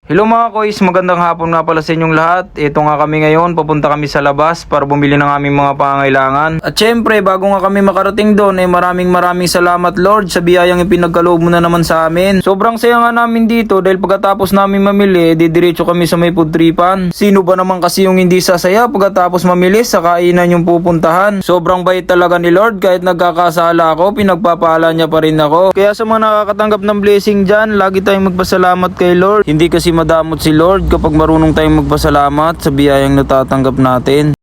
Hello mga kois, magandang hapon nga pala sa inyong lahat. Ito nga kami ngayon, papunta kami sa labas para bumili ng aming mga pangangailangan. At syempre, bago nga kami makarating doon, maraming salamat Lord sa biyayang ipinagkaloob mo na naman sa amin. Sobrang saya nga namin dito dahil pagkatapos namin mamili, didiretso kami sa may food tripan. Sino ba naman kasi yung hindi sasaya pagkatapos mamili sa kainan yung pupuntahan? Sobrang bait talaga ni Lord, kahit nagkakasala ako, pinagpapala niya pa rin ako. Kaya sa mga nakakatanggap ng blessing dyan, lagi tayong magpasalamat kay Lord. Hindi kasi madamot si Lord kapag marunong tayong magpasalamat sa biyayang natatanggap natin.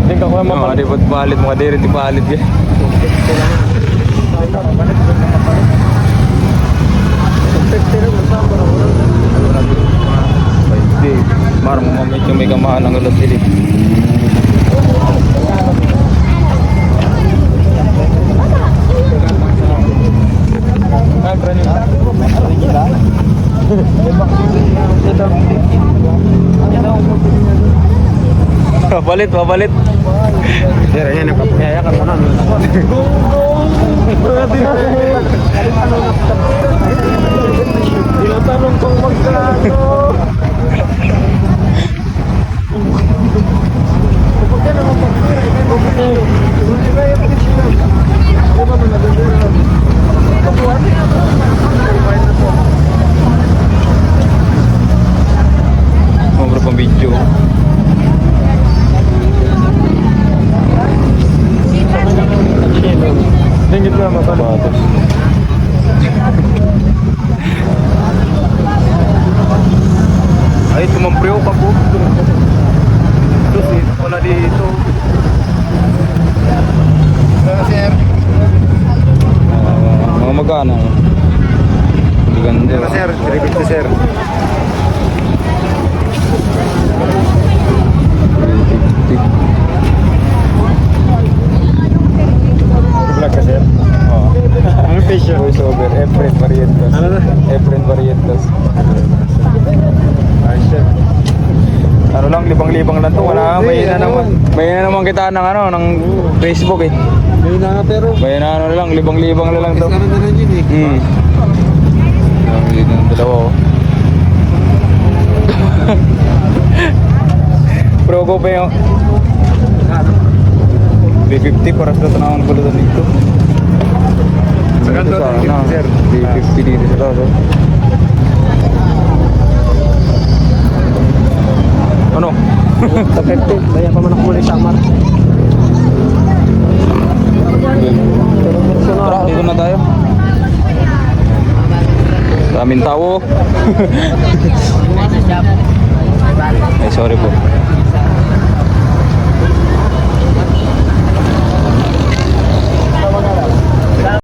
Hindi ka kuha mapalit. Di ba't palit mo ka di palit yan. Hindi, marang mamit yung may kamahan ng ulat dili. Papalit. Sir, ayan, nakapayayakan mo na. Tinatanong kong magkano. Mga pang video. Tingin ko naman sapatos. Ay, tumampriyo ka po. Terus dito pala dito. Sir. Mga magkano? Hindi ganda. Sir, 350 sir. 350. Vlog ka sir? Oo. Anong face yun? Voice over, Efren Barrientos. Ano na? Efren Barrientos. Ay sir. Ano lang, libang-libang lang to. Wala, may na naman kita ng ano, ng Facebook eh. May na nga pero. May na ano lang, libang-libang na lang to. Ano na yun eh. Dito ng dalawa oh. Pro ko pa yung 350 para sa tanawan ko doon dito. Sa kanto, 350 sir. 350 dito sa taas oh. Ano? Sa 50, kaya pa man ako muli samar. Tara, dito na tayo. Daming tao. Ay, sorry po.